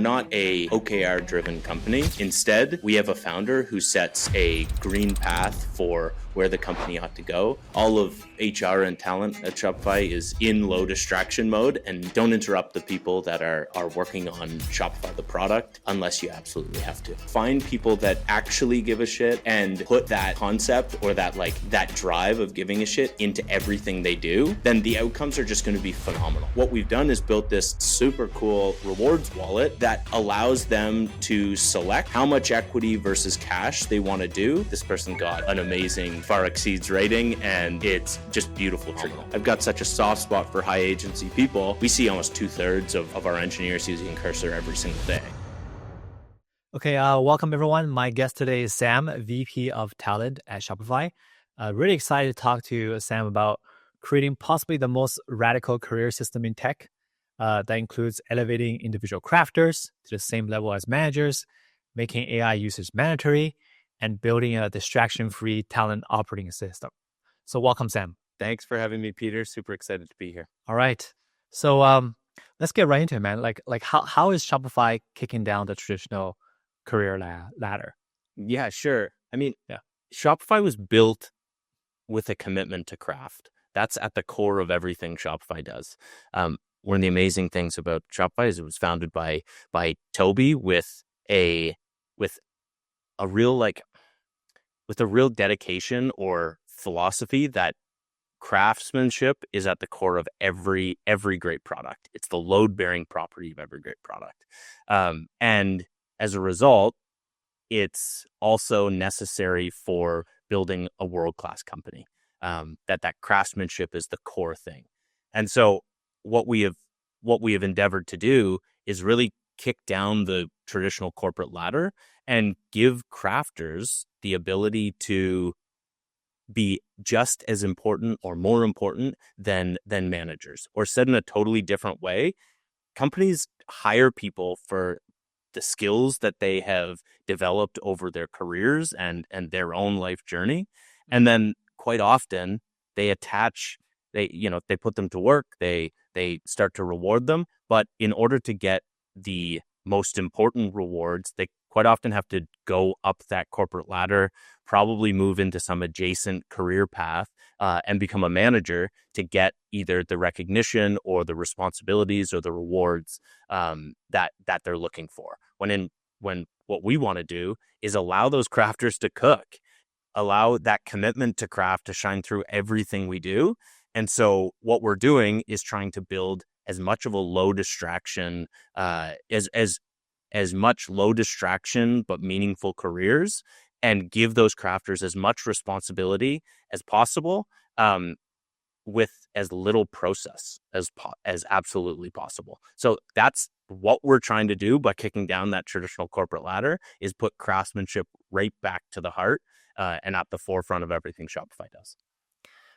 not a OKR-driven company. Instead, we have a founder who sets a green path for where the company ought to go. All of HR and talent at Shopify is in low distraction mode, and don't interrupt the people that are working on Shopify, the product, unless you absolutely have to. Find people that actually give a shit and put that concept or that drive of giving a shit into everything they do, then the outcomes are just going to be phenomenal. What we've done is built this super cool rewards wallet that allows them to select how much equity versus cash they want to do. This person got an amazing far exceeds rating, and it's just beautiful to know. I've got such a soft spot for high agency people. We see almost 2/3 of our engineers using Cursor every single day. Okay, welcome everyone. My guest today is Sam, VP of Talent at Shopify. Really excited to talk to Sam about creating possibly the most radical career system in tech that includes elevating individual crafters to the same level as managers, making AI usage mandatory, and building a distraction-free talent operating system. So welcome, Sam. Thanks for having me, Peter. Super excited to be here. All right. So let's get right into it, man. Like how is Shopify kicking down the traditional career ladder? Yeah, sure. I mean, Shopify was built with a commitment to craft. That's at the core of everything Shopify does. One of the amazing things about Shopify is it was founded by Tobi with a real dedication or philosophy that craftsmanship is at the core of every great product. It's the load-bearing property of every great product. And as a result, it's also necessary for building a world-class company. That craftsmanship is the core thing. And so what we have endeavored to do is really kick down the traditional corporate ladder and give crafters the ability to be just as important or more important than managers. Or said in a totally different way, companies hire people for the skills that they have developed over their careers and their own life journey. And then quite often they put them to work, they start to reward them. But in order to get the most important rewards, they quite often have to go up that corporate ladder, probably move into some adjacent career path and become a manager to get either the recognition or the responsibilities or the rewards that they're looking for. When what we want to do is allow those crafters to cook, allow that commitment to craft to shine through everything we do. And so what we're doing is trying to build as much of a low distraction, as much low distraction but meaningful careers, and give those crafters as much responsibility as possible, with as little process as absolutely possible. So that's what we're trying to do by kicking down that traditional corporate ladder, is put craftsmanship right back to the heart and at the forefront of everything Shopify does.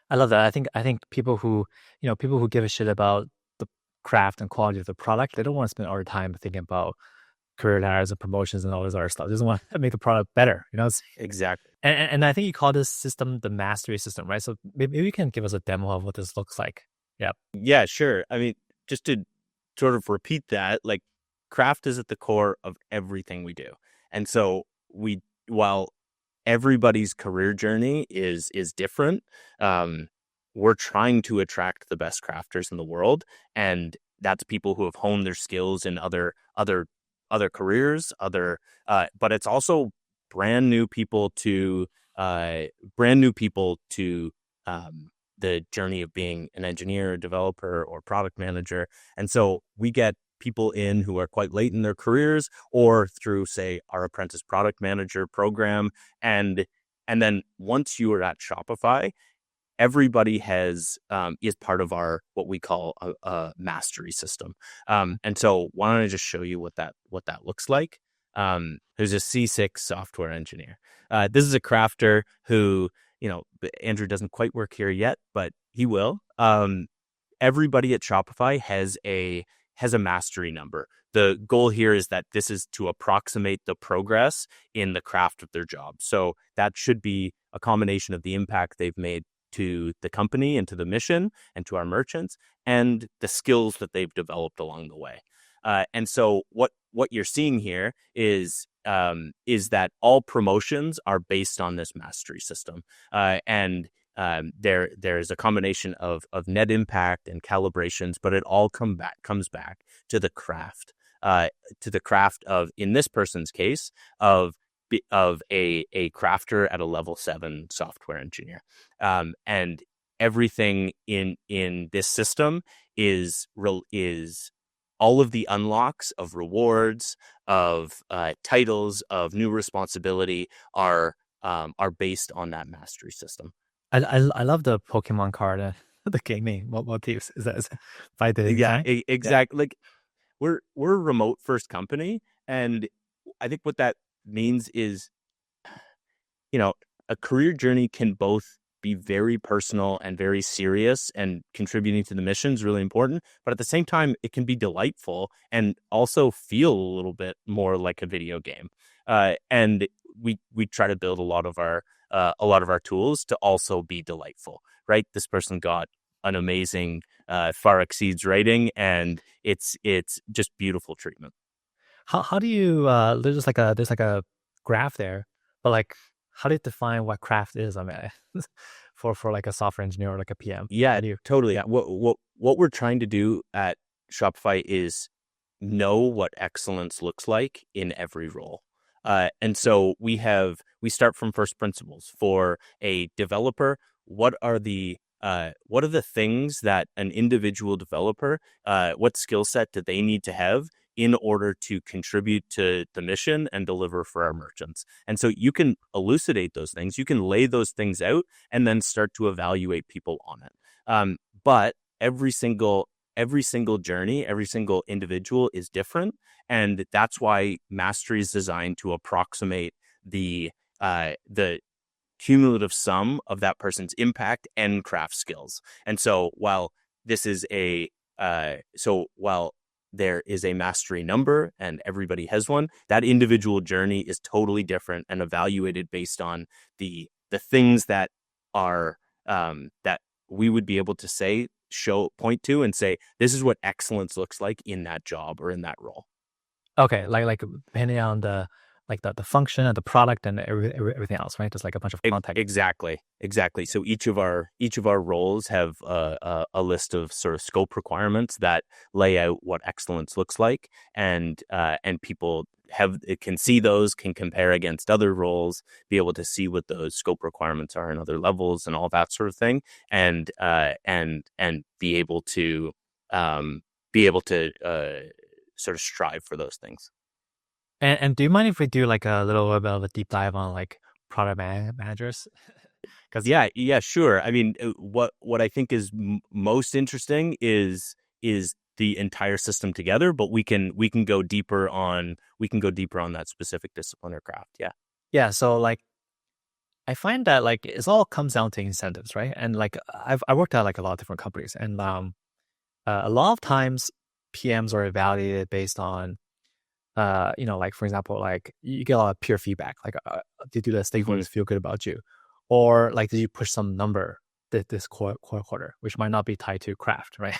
I love that. I think people who give a shit about the craft and quality of the product, they don't want to spend all their time thinking about career ladders and promotions and all this other stuff. They just want to make the product better, Exactly. And I think you call this system the mastery system, right? So maybe you can give us a demo of what this looks like. Yeah, sure. I mean, just to sort of repeat that, like, craft is at the core of everything we do. And so while everybody's career journey is different, we're trying to attract the best crafters in the world, and that's people who have honed their skills in other careers, but it's also brand new people to the journey of being an engineer, a developer, or product manager. And so we get people in who are quite late in their careers, or through, say, our apprentice product manager program. And then once you are at Shopify, everybody is part of our what we call a mastery system. And so why don't I just show you what that looks like? There's a C6 software engineer. This is a crafter who, Andrew doesn't quite work here yet, but he will. Everybody at Shopify has a mastery number. The goal here is that this is to approximate the progress in the craft of their job. So that should be a combination of the impact they've made to the company and to the mission and to our merchants, and the skills that they've developed along the way. And so what what you're seeing here is that all promotions are based on this mastery system, and there is a combination of net impact and calibrations, but it all comes back to the craft, of, in this person's case, of a crafter at a level 7 software engineer, and everything in this system is all of the unlocks of rewards, of titles, of new responsibility are based on that mastery system. I love the Pokemon card, the gaming motifs. Is that by the design? Exactly. Like we're a remote first company, and I think what that means is, a career journey can both be very personal and very serious, and contributing to the mission is really important. But at the same time, it can be delightful and also feel a little bit more like a video game. And we try to build a lot of our tools to also be delightful, right? This person got an amazing, far exceeds rating, and it's just beautiful treatment. How do you there's like a graph there, but like how do you define what craft is? I mean, for like a software engineer or like a PM. Yeah, totally. Yeah. What we're trying to do at Shopify is know what excellence looks like in every role. And so we start from first principles. For a developer, what are the things that an individual developer, what skill set do they need to have in order to contribute to the mission and deliver for our merchants? And so you can elucidate those things, you can lay those things out, and then start to evaluate people on it. But every single journey, every single individual is different, and that's why mastery is designed to approximate the cumulative sum of that person's impact and craft skills. And so while there is a mastery number and everybody has one, that individual journey is totally different and evaluated based on the things that are that we would be able to point to and say, this is what excellence looks like in that job or in that role. Okay, like depending on the function and the product and everything else, right? Just like a bunch of context. Exactly. So each of our roles have a list of sort of scope requirements that lay out what excellence looks like, and people can see those, can compare against other roles, be able to see what those scope requirements are in other levels and all that sort of thing, and be able to sort of strive for those things. And do you mind if we do like a little bit of a deep dive on like product managers? Because yeah, sure. I mean, what I think is most interesting is the entire system together, but we can go deeper on that specific discipline or craft. Yeah. So like, I find that like it all comes down to incentives, right? And like I worked at like a lot of different companies, and a lot of times PMs are evaluated based on like for example, like you get a lot of peer feedback, like did the stakeholders feel good about you, or like did you push some number this quarter, which might not be tied to craft, right?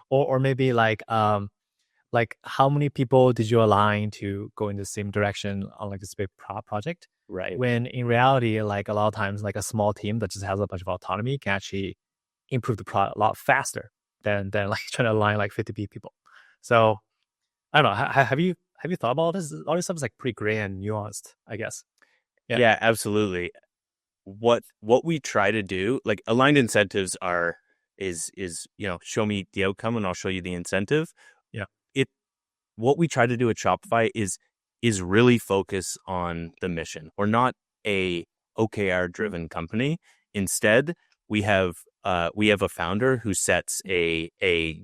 or maybe like how many people did you align to go in the same direction on like this big project, right? When in reality, like a lot of times, like a small team that just has a bunch of autonomy can actually improve the product a lot faster than like trying to align like 50 people. So I don't know. Have you thought about all this? All this stuff is like pretty gray and nuanced, I guess. Yeah, absolutely. What we try to do, like aligned incentives is show me the outcome and I'll show you the incentive. Yeah. What we try to do at Shopify is really focus on the mission. We're not a OKR driven company. Instead, we have a founder who sets a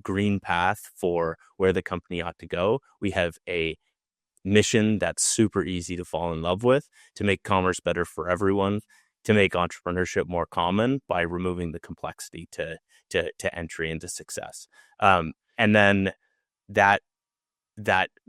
green path for where the company ought to go. We have a mission that's super easy to fall in love with, to make commerce better for everyone, to make entrepreneurship more common by removing the complexity to entry into success. And then that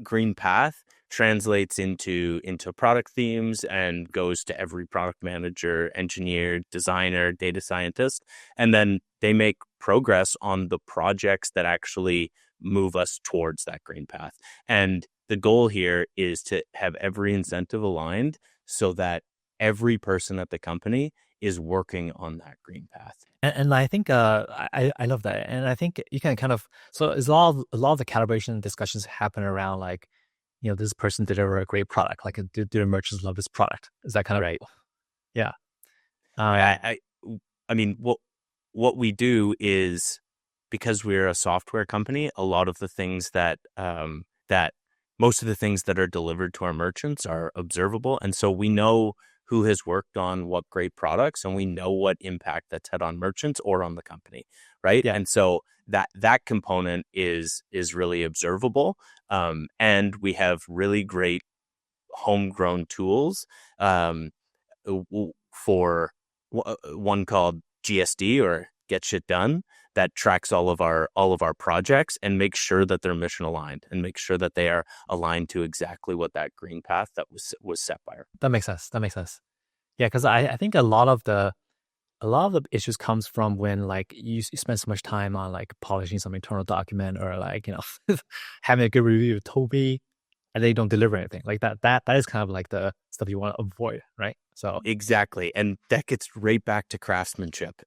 green path translates into product themes and goes to every product manager, engineer, designer, data scientist, and then they make progress on the projects that actually move us towards that green path. And the goal here is to have every incentive aligned so that every person at the company is working on that green path. And I think I love that, and I think you can kind of so it's a lot of the calibration discussions happen around like this person deliver a great product, like do the merchants love this product? Is that kind of Right. Yeah. I mean, what we do is, because we're a software company, a lot of the things that most of the things that are delivered to our merchants are observable, and so we know who has worked on what great products, and we know what impact that's had on merchants or on the company, right? Yeah. And so that component is really observable, and we have really great homegrown tools for one called GSD, or Get Shit Done, that tracks all of our projects and makes sure that they're mission aligned and make sure that they are aligned to exactly what that green path that was set by our. That makes sense. That makes sense. Yeah, because I think a lot of the issues comes from when like you spend so much time on like polishing some internal document or like having a good review of Tobi, and they don't deliver anything like that. That is kind of like the stuff you want to avoid, right? So Exactly, and that gets right back to craftsmanship.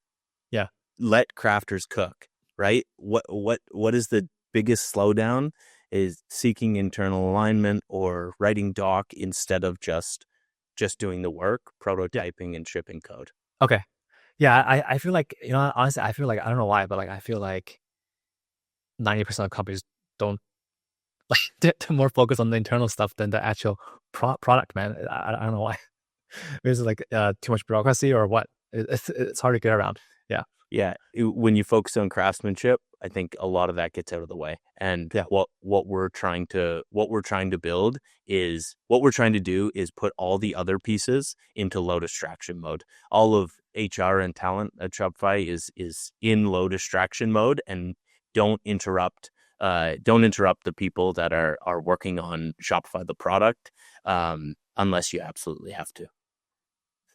yeah, Let crafters cook, right? What is the biggest slowdown is seeking internal alignment or writing doc instead of just doing the work, prototyping and shipping code. okay, yeah. I feel like honestly, I feel like I don't know why, but like I feel like 90% of companies don't like they're more focused on the internal stuff than the actual product. Man, I don't know why. Is it like too much bureaucracy or what? It's hard to get around. Yeah. Yeah, when you focus on craftsmanship, I think a lot of that gets out of the way. And Yeah. what we're trying to build is, what we're trying to do is put all the other pieces into low distraction mode. All of HR and talent at Shopify is in low distraction mode, and don't interrupt the people that are working on Shopify the product, unless you absolutely have to.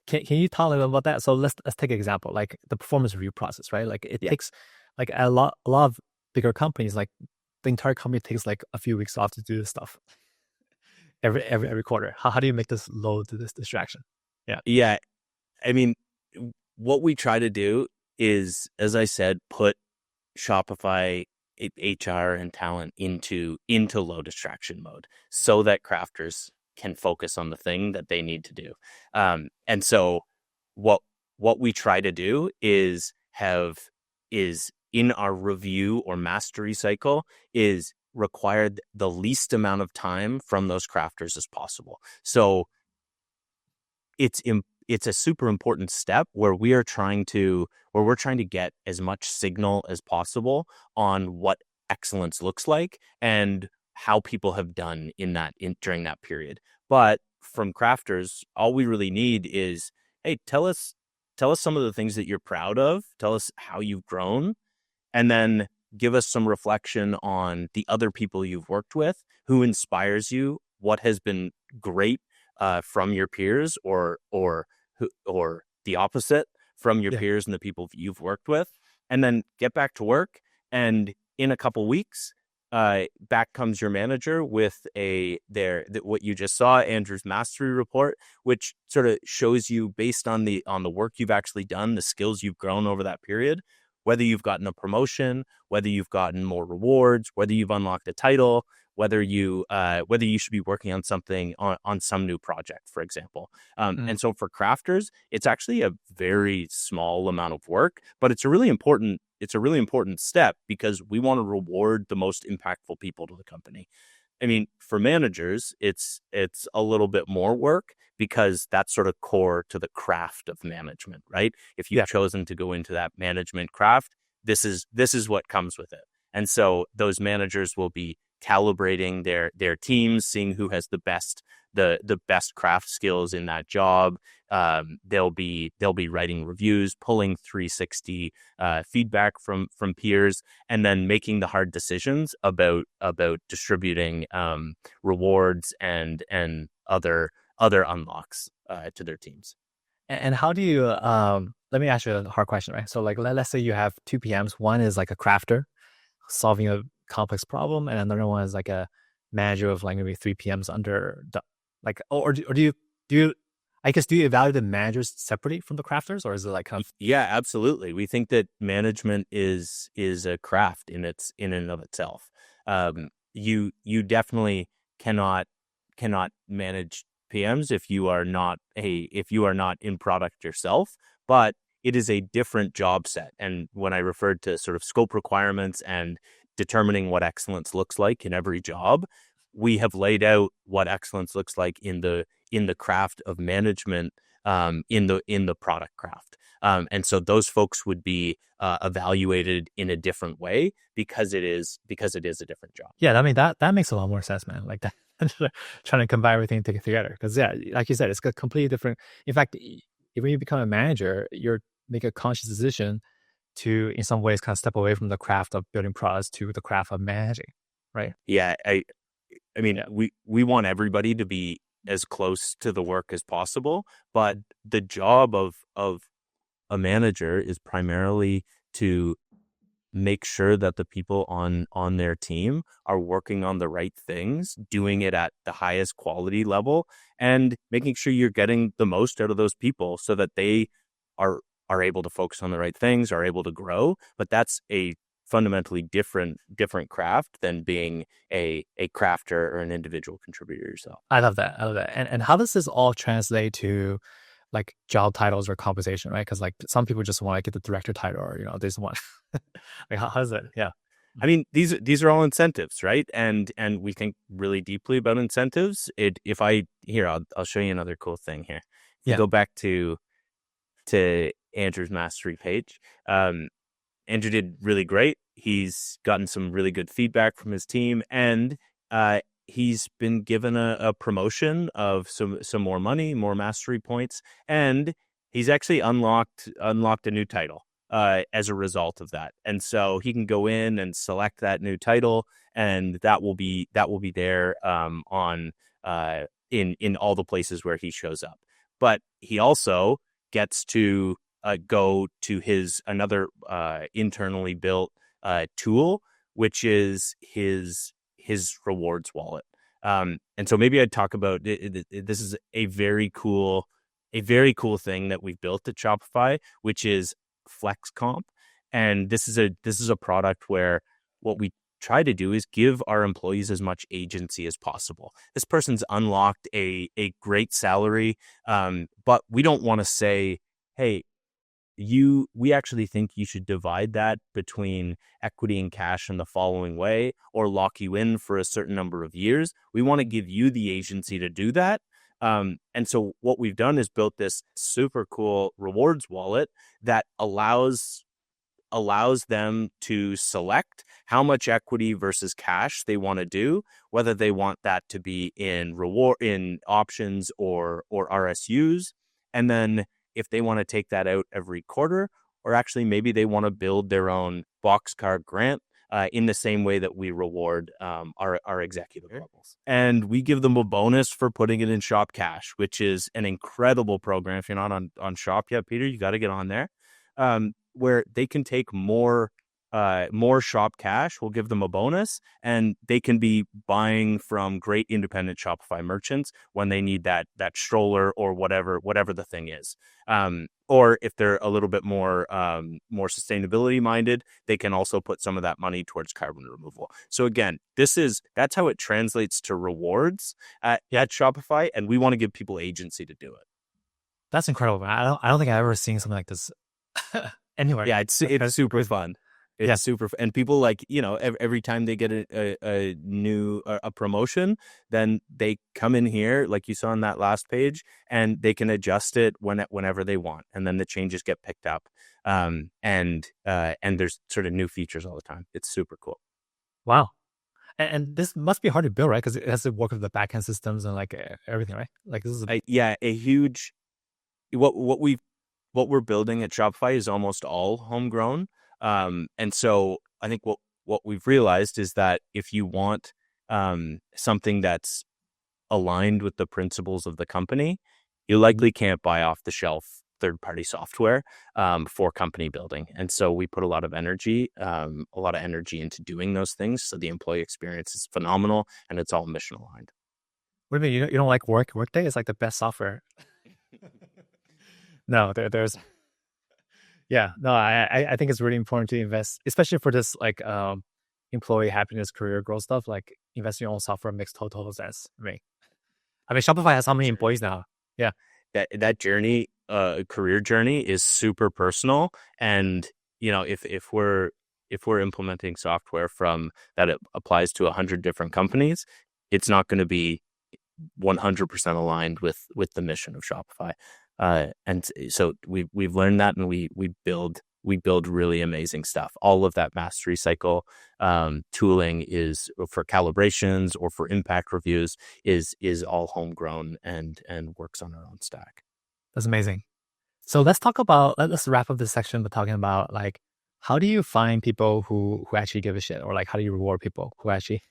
Can you talk a little about that? So let's take an example, like the performance review process, right? Like it takes like a lot of bigger companies, like the entire company takes like a few weeks off to do this stuff every quarter. How do you make this low to this distraction? Yeah. Yeah, I mean, what we try to do is, as I said, put Shopify HR and talent into low distraction mode so that crafters can focus on the thing that they need to do. And so what we try to do is in our review or mastery cycle is required the least amount of time from those crafters as possible. So it's a super important step where we're trying to get as much signal as possible on what excellence looks like and how people have done during that period. But from crafters, all we really need is, hey, tell us some of the things that you're proud of, tell us how you've grown, and then give us some reflection on the other people you've worked with, who inspires you, what has been great from your peers, or the opposite from your peers and the people you've worked with, and then get back to work. And in a couple weeks, back comes your manager with what you just saw, Andrew's mastery report, which sort of shows you, based on the work you've actually done, the skills you've grown over that period, whether you've gotten a promotion, whether you've gotten more rewards, whether you've unlocked a title, whether you should be working on something on some new project, for example. And so for crafters, it's actually a very small amount of work, but it's a really important step, because we want to reward the most impactful people to the company. I mean, for managers, it's a little bit more work, because that's sort of core to the craft of management, right? If you've chosen to go into that management craft, this is what comes with it. And so those managers will be calibrating their teams, seeing who has the best craft skills in that job. They'll be writing reviews, pulling 360 feedback from peers, and then making the hard decisions about distributing rewards and other unlocks to their teams. And how do you let me ask you a hard question, right? So like let's say you have two PMs. One is like a crafter solving a complex problem, and another one is like a manager of like maybe 3 PMs under the, like, or do you, I guess, do you evaluate the managers separately from the crafters, or is it like kind of? Yeah, absolutely. We think that management is a craft in and of itself. You definitely cannot manage PMs if you are not in product yourself, but it is a different job set. And when I referred to sort of scope requirements and determining what excellence looks like in every job, we have laid out what excellence looks like in the craft of management, in the product craft. And so those folks would be evaluated in a different way because it is a different job. Yeah, I mean that makes a lot more sense, man. Like that, trying to combine everything and take it together. Because yeah, like you said, it's a completely different. In fact, when you become a manager, you're make a conscious decision to, in some ways, kind of step away from the craft of building products to the craft of managing, right? Yeah, I mean, we want everybody to be as close to the work as possible, but the job of a manager is primarily to make sure that the people on their team are working on the right things, doing it at the highest quality level, and making sure you're getting the most out of those people so that they are able to focus on the right things, are able to grow. But that's a fundamentally different craft than being a crafter or an individual contributor yourself. I love that. And how does this all translate to like job titles or compensation, right? Because like some people just want to get the director title, or they just want like how does it? Yeah. I mean, these are all incentives, right? And we think really deeply about incentives. I'll show you another cool thing here. If you go back to Andrew's mastery page, Andrew did really great. He's gotten some really good feedback from his team, and he's been given a promotion of some more money, more mastery points, and he's actually unlocked a new title as a result of that. And so he can go in and select that new title, and that will be there in all the places where he shows up. But he also gets to go to another internally built tool, which is his rewards wallet. And so maybe I'd talk about this is a very cool thing that we've built at Shopify, which is Flex Comp. And this is a product where what we try to do is give our employees as much agency as possible. This person's unlocked a great salary, but we don't want to say, hey, we actually think you should divide that between equity and cash in the following way, or lock you in for a certain number of years. We want to give you the agency to do that. And so what we've done is built this super cool rewards wallet that allows them to select how much equity versus cash they want to do, whether they want that to be in options or RSUs. And then if they want to take that out every quarter, or actually maybe they want to build their own boxcar grant in the same way that we reward our executive levels. And we give them a bonus for putting it in Shop Cash, which is an incredible program. If you're not on Shop yet, Peter, you got to get on there, where they can take more Shop Cash. We'll give them a bonus, and they can be buying from great independent Shopify merchants when they need that stroller or whatever the thing is. Or if they're a little bit more sustainability minded, they can also put some of that money towards carbon removal. So again, that's how it translates to rewards at Shopify, and we want to give people agency to do it. That's incredible, man. I don't think I've ever seen something like this anywhere. Yeah, it's super fun. It's super, and people every time they get a new promotion, then they come in here, like you saw on that last page, and they can adjust it whenever they want, and then the changes get picked up. And there's sort of new features all the time. It's super cool. Wow. And this must be hard to build, right? Because it has to work with the backend systems and like everything, right? Like this is a huge what we're building at Shopify is almost all homegrown. And so I think what we've realized is that if you want something that's aligned with the principles of the company, you likely can't buy off the shelf third-party software for company building. And so we put a lot of energy into doing those things. So the employee experience is phenomenal and it's all mission aligned. What do you mean? You don't like Workday? It's like the best software. No, there's yeah. No, I think it's really important to invest, especially for this like employee happiness, career growth stuff. Like investing in your own software makes total sense to me. I mean, Shopify has how many employees now? Yeah. That journey, career journey, is super personal. And if we're implementing software from that it applies to 100 different companies, it's not going to be 100% aligned with the mission of Shopify. And so we've learned that, and we build really amazing stuff. All of that mastery cycle tooling is for calibrations or for impact reviews is all homegrown and works on our own stack. That's amazing. So let's wrap up this section by talking about like, how do you find people who actually give a shit, or like how do you reward people who actually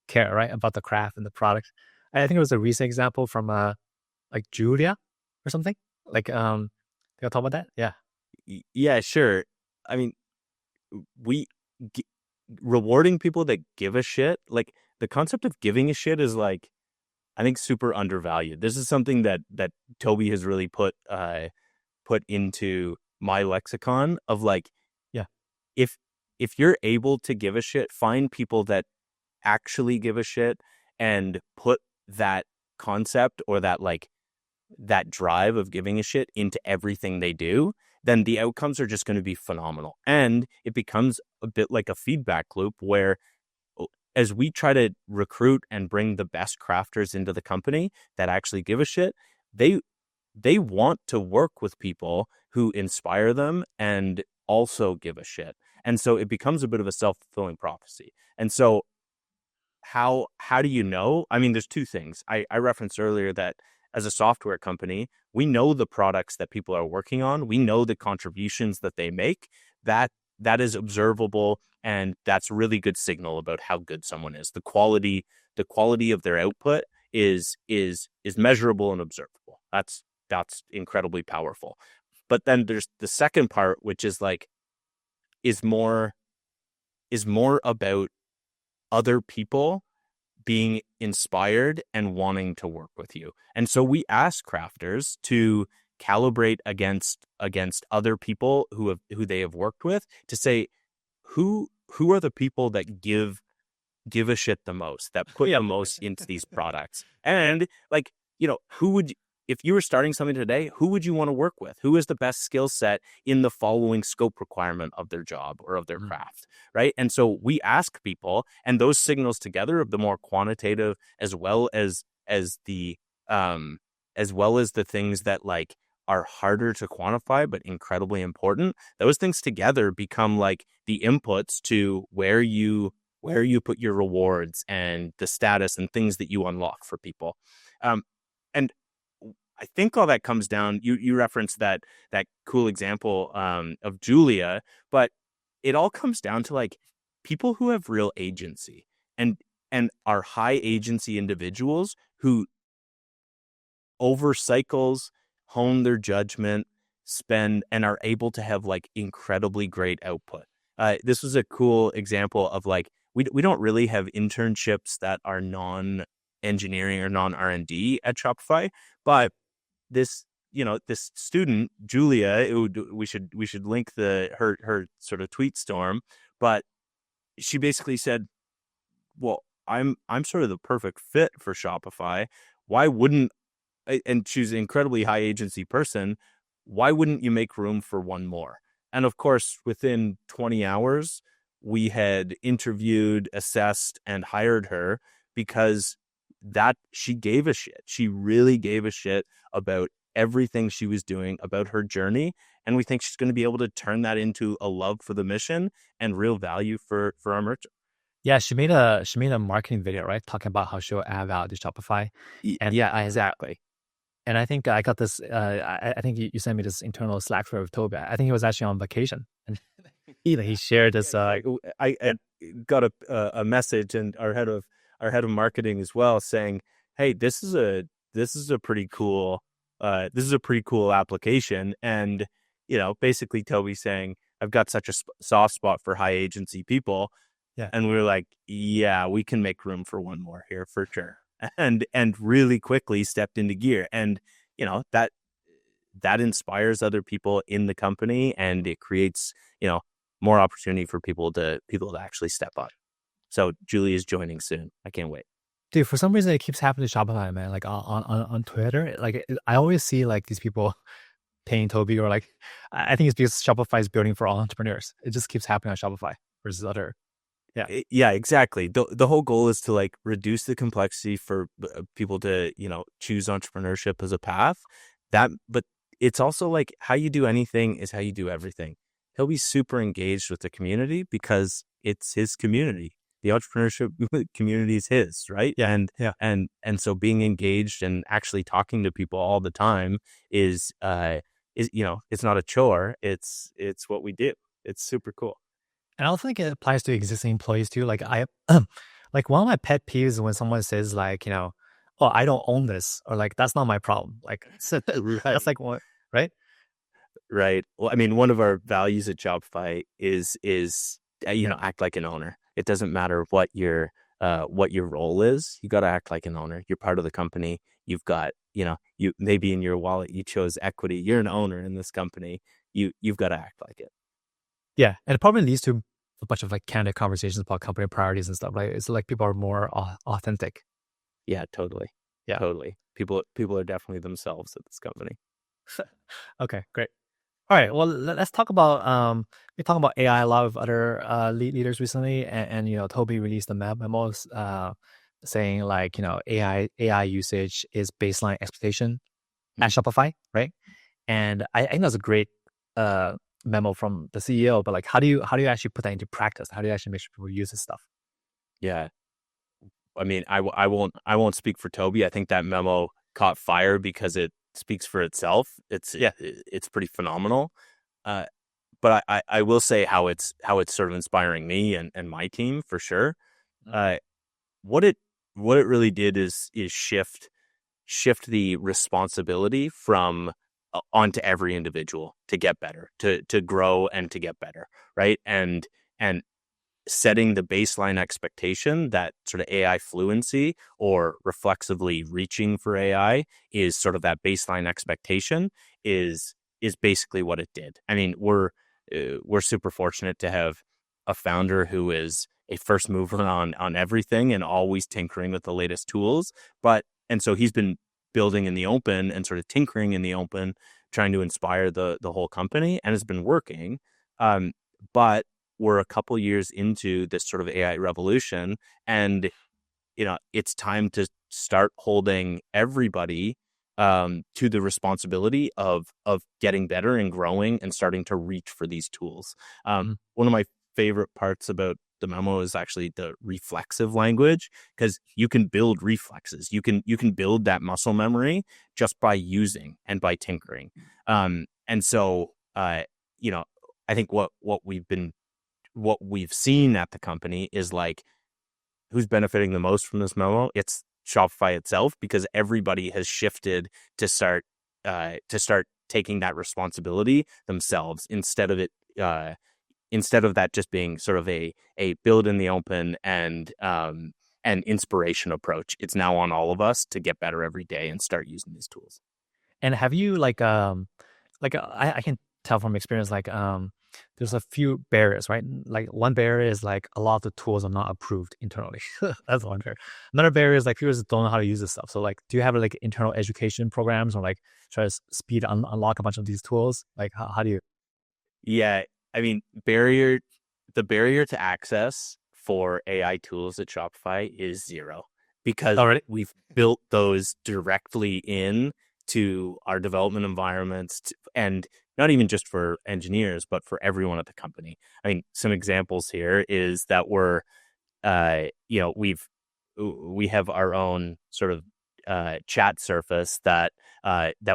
care, right, about the craft and the product? I think it was a recent example from like Julia or something. Like can you talk about that? Yeah. Yeah, sure. I mean, rewarding people that give a shit, like the concept of giving a shit is like, I think, super undervalued. This is something that Tobi has really put into my lexicon of like, yeah, if you're able to give a shit, find people that actually give a shit and put that concept or that drive of giving a shit into everything they do, then the outcomes are just going to be phenomenal. And it becomes a bit like a feedback loop where, as we try to recruit and bring the best crafters into the company that actually give a shit, they want to work with people who inspire them and also give a shit. And so it becomes a bit of a self-fulfilling prophecy. And so how do you know? I mean, there's two things. I referenced earlier that as a software company, we know the products that people are working on. We know the contributions that they make. That is observable, and that's a really good signal about how good someone is. The quality of their output is measurable and observable. That's incredibly powerful. But then there's the second part, which is like is more about other people being inspired and wanting to work with you. And so we ask crafters to calibrate against other people who they have worked with, to say who are the people that give a shit the most, that put the most into these products. And like, who would, if you were starting something today, who would you want to work with? Who is the best skill set in the following scope requirement of their job or of their craft, right? And so we ask people, and those signals together, of the more quantitative as well as the things that like are harder to quantify but incredibly important. Those things together become like the inputs to where you put your rewards and the status and things that you unlock for people. And I think all that comes down, you referenced that cool example of Julia, but it all comes down to like people who have real agency and are high agency individuals who over cycles hone their judgment, spend, and are able to have like incredibly great output. This was a cool example of like, we don't really have internships that are non-engineering or non-R&D at Shopify, but this student Julia, we should link her sort of tweet storm, but she basically said, well, I'm sort of the perfect fit for Shopify. Why wouldn't, and she's an incredibly high agency person, why wouldn't you make room for one more? And of course, within 20 hours, we had interviewed, assessed, and hired her because that she gave a shit. She really gave a shit about everything she was doing, about her journey. And we think she's going to be able to turn that into a love for the mission and real value for our merchant. Yeah, she made a marketing video, right, talking about how she'll add value to Shopify. And yeah, exactly. And I think I got this. I think you sent me this internal Slack thread of Tobi. I think he was actually on vacation, and he shared this. I got a message, and our head of marketing as well, saying, "Hey, this is a pretty cool this is a pretty cool application. And, basically Toby saying, I've got such a soft spot for high agency people. Yeah. And we were like, yeah, we can make room for one more here for sure. And really quickly stepped into gear. And, that inspires other people in the company, and it creates, more opportunity for people to actually step up. So Julie is joining soon. I can't wait. Dude, for some reason it keeps happening to Shopify, man. Like on Twitter, like I always see like these people paying Toby, or like I think it's because Shopify is building for all entrepreneurs. It just keeps happening on Shopify versus other. Yeah. Yeah, exactly. The whole goal is to like reduce the complexity for people to, choose entrepreneurship as a path. But it's also like how you do anything is how you do everything. He'll be super engaged with the community because it's his community. The entrepreneurship community is his, right? Yeah. And so being engaged and actually talking to people all the time is it's not a chore. It's what we do. It's super cool. And I also think it applies to existing employees too. Like like one of my pet peeves is when someone says like, oh, I don't own this, or like that's not my problem. Like that's like what, right? Right. Well, I mean, one of our values at Shopify is act like an owner. It doesn't matter what your role is. You got to act like an owner. You're part of the company. You've got, you maybe in your wallet you chose equity. You're an owner in this company. You've got to act like it. Yeah, and it probably leads to a bunch of like candid conversations about company priorities and stuff. Right? It's like people are more authentic. Yeah, totally. Yeah, totally. People are definitely themselves at this company. Okay, great. All right, well, let's talk about we talked about AI a lot with other leaders recently, and Toby released the memos saying like AI usage is baseline expectation at Shopify, right? And I think that's a great memo from the CEO. But like, how do you actually put that into practice? How do you actually make sure people use this stuff? Yeah, I mean, I won't speak for Toby. I think that memo caught fire because it speaks for itself. It's pretty phenomenal. But I will say how it's sort of inspiring me and my team for sure. What it really did is shift the responsibility from onto every individual to get better, to grow and to get better, right? And setting the baseline expectation that sort of AI fluency or reflexively reaching for AI is sort of that baseline expectation is basically what it did. I mean, we're super fortunate to have a founder who is a first mover on everything and always tinkering with the latest tools. And so he's been building in the open and sort of tinkering in the open, trying to inspire the whole company, and it's been working. But we're a couple years into this sort of AI revolution, and it's time to start holding everybody to the responsibility of getting better and growing and starting to reach for these tools. One of my favorite parts about the memo is actually the reflexive language, because you can build reflexes. You can build that muscle memory just by using and by tinkering. And so I think what we've seen at the company is like, who's benefiting the most from this memo? It's Shopify itself, because everybody has shifted to start taking that responsibility themselves, instead of that just being sort of a build in the open and inspiration approach. It's now on all of us to get better every day and start using these tools. And have you I can tell from experience, like there's a few barriers, right? Like one barrier is like a lot of the tools are not approved internally. That's one barrier. Another barrier is like people just don't know how to use this stuff. So like, do you have like internal education programs, or like try to unlock a bunch of these tools? Like how do you? Yeah, I mean, the barrier to access for AI tools at Shopify is zero, because we've built those directly in to our development environments, and not even just for engineers, but for everyone at the company. I mean, some examples here is that we have our own sort of chat surface that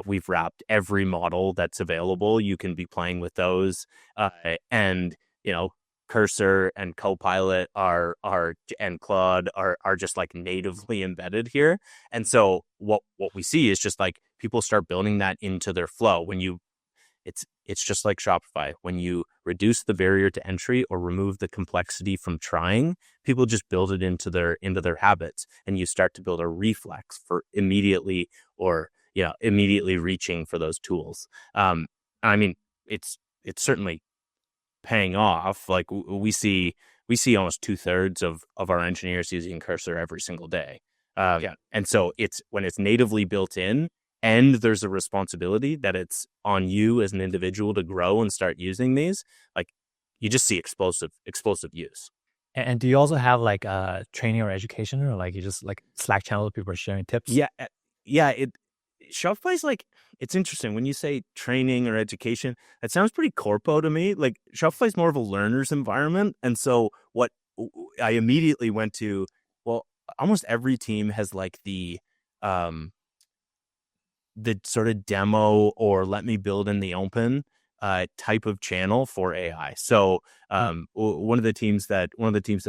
we've wrapped every model that's available. You can be playing with those, and Cursor and Copilot and Claude are just like natively embedded here. And so what we see is just like people start building that into their flow. It's just like Shopify. When you reduce the barrier to entry or remove the complexity from trying, people just build it into their habits, and you start to build a reflex for immediately reaching for those tools. I mean, it's certainly paying off. Like we see almost 2/3 of our engineers using Cursor every single day. And so when it's natively built in, and there's a responsibility that it's on you as an individual to grow and start using these, like you just see explosive use. And do you also have like training or education, or like you just like Slack channel people are sharing tips? Yeah. Shopify's like, it's interesting when you say training or education, that sounds pretty corpo to me. Like Shopify's more of a learner's environment. And so what I immediately went to, well, almost every team has like the sort of demo or let me build in the open type of channel for AI. So one of the teams that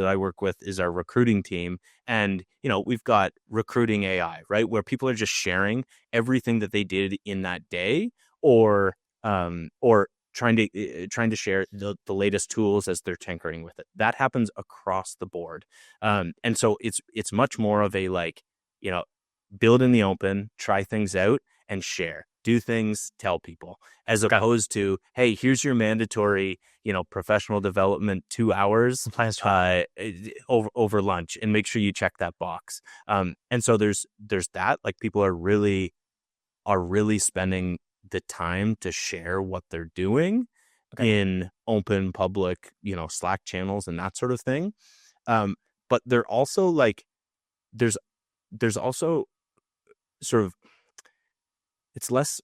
I work with is our recruiting team, and we've got recruiting AI, right, where people are just sharing everything that they did in that day, or trying to share the latest tools as they're tinkering with it. That happens across the board, and so it's much more of a like build in the open, try things out, and share. Do things, tell people, as opposed to, hey, here's your mandatory, professional development 2 hours over lunch, and make sure you check that box. And so there's that. Like people are really spending the time to share what they're doing in open public, Slack channels and that sort of thing. But they're also like, there's also sort of, it's less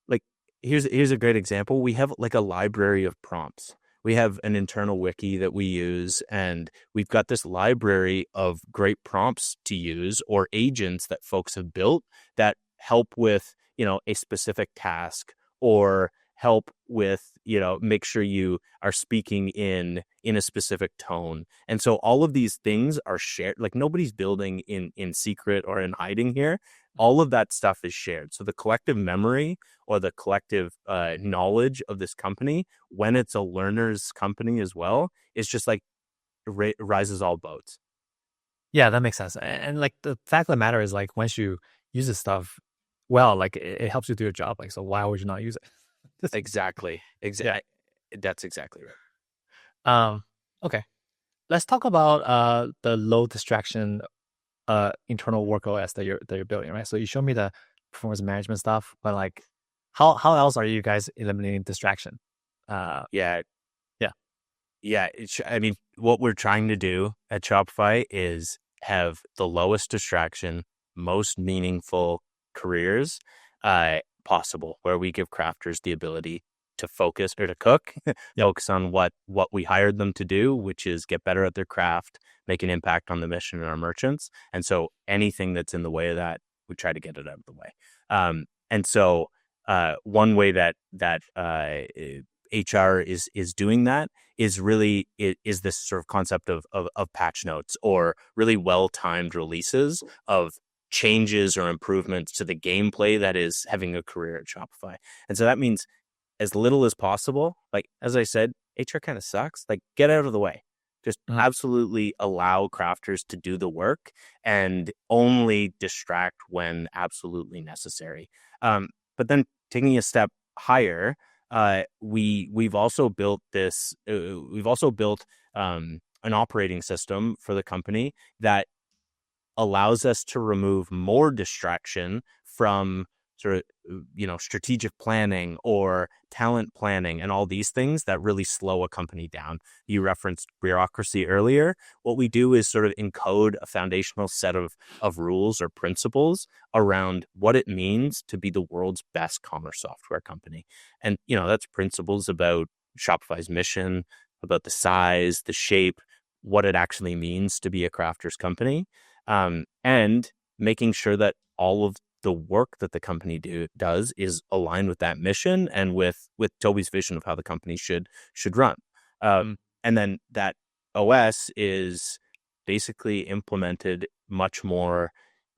like, here's a great example. We have like a library of prompts. We have an internal wiki that we use, and we've got this library of great prompts to use, or agents that folks have built that help with, a specific task, or help with, make sure you are speaking in a specific tone. And so all of these things are shared. Like nobody's building in secret or in hiding here. All of that stuff is shared. So the collective memory or the collective knowledge of this company, when it's a learner's company as well, is just like rises all boats. Yeah, that makes sense. And like the fact of the matter is, like once you use this stuff, well, like it helps you do your job. Like, so why would you not use it? Exactly. Yeah. That's exactly right. Okay. Let's talk about the low distraction internal work OS that you're building, right? So you showed me the performance management stuff, but like how else are you guys eliminating distraction? Yeah. I mean, what we're trying to do at Shopify is have the lowest distraction, most meaningful careers possible, where we give crafters the ability to focus or to cook, focus on what we hired them to do, which is get better at their craft, make an impact on the mission and our merchants. And so anything that's in the way of that, we try to get it out of the way. And so one way that HR is doing that is really is this sort of concept of patch notes, or really well-timed releases of changes or improvements to the gameplay that is having a career at Shopify. And so that means as little as possible. Like, as I said, HR kind of sucks. Like, get out of the way. Just absolutely allow crafters to do the work, and only distract when absolutely necessary. But then taking a step higher, we've also built this. We've also built an operating system for the company that allows us to remove more distraction from sort of, strategic planning or talent planning and all these things that really slow a company down. You referenced bureaucracy earlier. What we do is sort of encode a foundational set of rules or principles around what it means to be the world's best commerce software company. And, that's principles about Shopify's mission, about the size, the shape, what it actually means to be a crafter's company, and making sure that all of the work that the company does is aligned with that mission and with Tobi's vision of how the company should run. and then that OS is basically implemented much more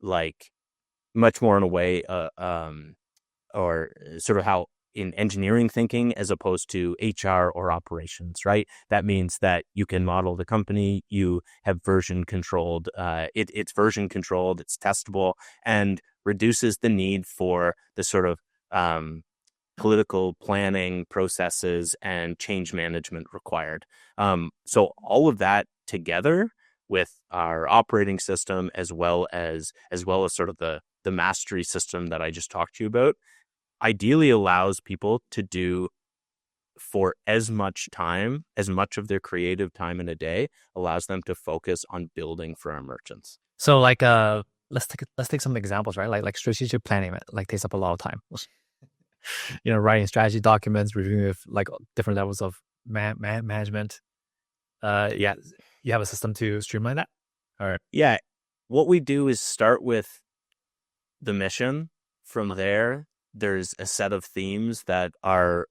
in a way, or sort of how in engineering thinking as opposed to HR or operations, right? That means that you can model the company, you have version controlled, it's version controlled, it's testable, and reduces the need for the sort of political planning processes and change management required. So all of that together with our operating system as well as sort of the mastery system that I just talked to you about, ideally allows people to do for as much of their creative time in a day, allows them to focus on building for our merchants. So like let's take some examples, right? Like strategic planning, like takes up a lot of time. Writing strategy documents, reviewing with like different levels of management. Yeah, you have a system to streamline that? Or yeah, what we do is start with the mission. From there, there's a set of themes that our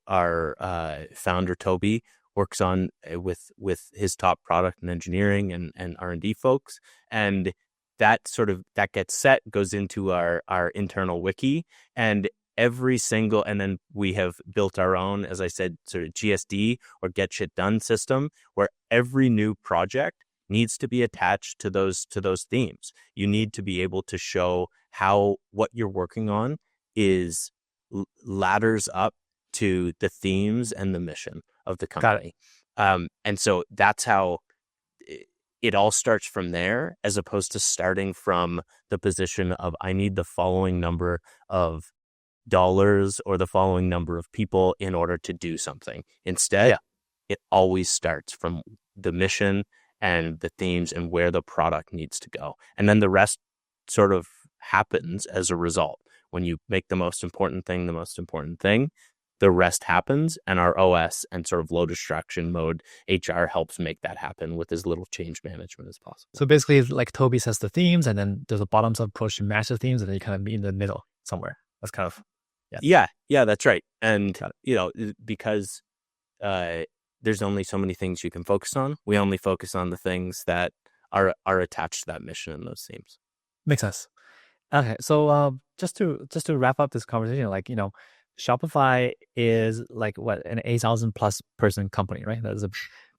founder Tobi works on with his top product and engineering and R&D folks, and that gets set, goes into our internal wiki, and and then we have built our own, as I said, sort of GSD or get shit done system, where every new project needs to be attached to those themes. You need to be able to show how what you're working on is ladders up to the themes and the mission of the company. And so that's how it all starts from there, as opposed to starting from the position of I need the following number of dollars or the following number of people in order to do something. Instead, it always starts from the mission and the themes and where the product needs to go. And then the rest sort of happens as a result. When you make the most important thing, the rest happens, and our OS and sort of low distraction mode HR helps make that happen with as little change management as possible. So basically, like Tobi sets the themes, and then there's a bottoms up approach to match the themes, and then you kind of meet in the middle somewhere. That's kind of yeah, that's right. And because there's only so many things you can focus on, we only focus on the things that are attached to that mission and those themes. Makes sense. Okay, so just to wrap up this conversation, Shopify is like an 8,000 plus person company, right? That's a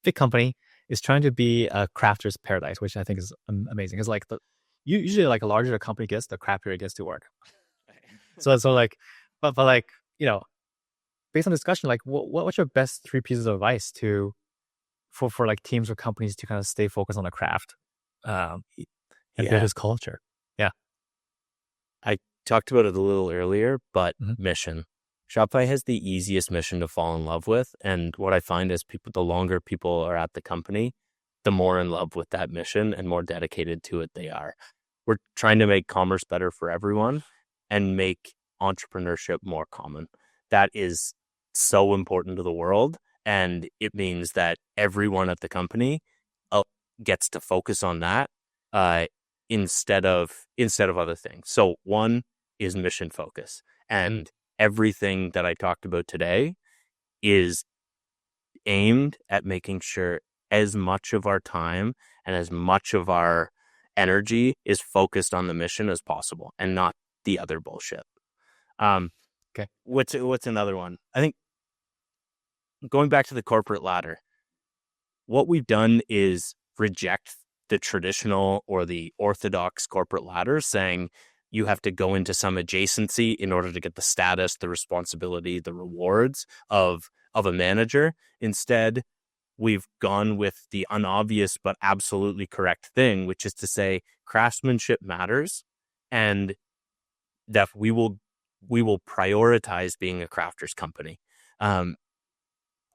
big company. It's trying to be a crafter's paradise, which I think is amazing. It's like usually like a larger a company gets, the crappier it gets to work. So like, but like based on discussion, like what's your best 3 pieces of advice for like teams or companies to kind of stay focused on the craft and build this culture? Yeah. I talked about it a little earlier, but mission. Shopify has the easiest mission to fall in love with. And what I find is the longer people are at the company, the more in love with that mission and more dedicated to it they are. We're trying to make commerce better for everyone and make entrepreneurship more common. That is so important to the world. And it means that everyone at the company gets to focus on that instead of other things. So one is mission focus, and everything that I talked about today is aimed at making sure as much of our time and as much of our energy is focused on the mission as possible and not the other bullshit. Okay. What's another one? I think going back to the corporate ladder, what we've done is reject the traditional or the orthodox corporate ladder, saying you have to go into some adjacency in order to get the status, the responsibility, the rewards of a manager. Instead, we've gone with the unobvious but absolutely correct thing, which is to say craftsmanship matters, and that we will prioritize being a crafter's company.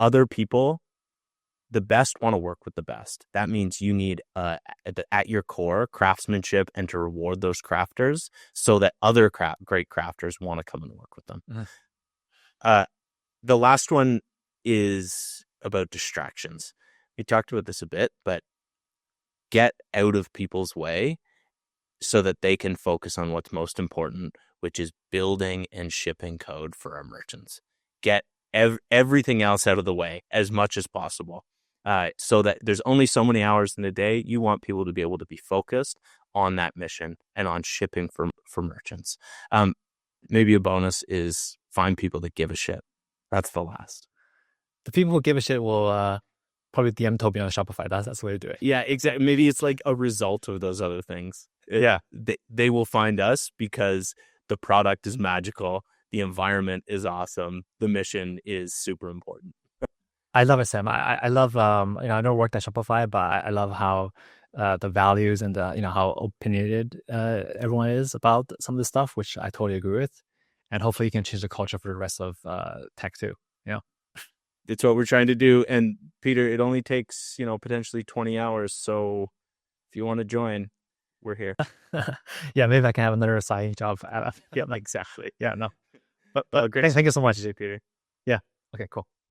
Other people, the best want to work with the best. That means you need at your core craftsmanship and to reward those crafters so that other great crafters want to come and work with them. The last one is about distractions. We talked about this a bit, but get out of people's way so that they can focus on what's most important, which is building and shipping code for our merchants. Get everything else out of the way as much as possible. so that there's only so many hours in a day. You want people to be able to be focused on that mission and on shipping for merchants. Maybe a bonus is find people that give a shit. That's the last. The people who give a shit will probably DM Tobi on Shopify. That's the way to do it. Yeah, exactly. Maybe it's like a result of those other things. Yeah, they will find us because the product is magical, the environment is awesome, the mission is super important. I love it, Sam. I love I never worked at Shopify, but I love how the values and how opinionated everyone is about some of this stuff, which I totally agree with. And hopefully you can change the culture for the rest of tech too. It's what we're trying to do. And Peter, it only takes, potentially 20 hours. So if you want to join, we're here. Yeah, maybe I can have another side job. Yeah, exactly. Yeah, no. But great. thank you so much. Peter. Yeah. Okay, cool.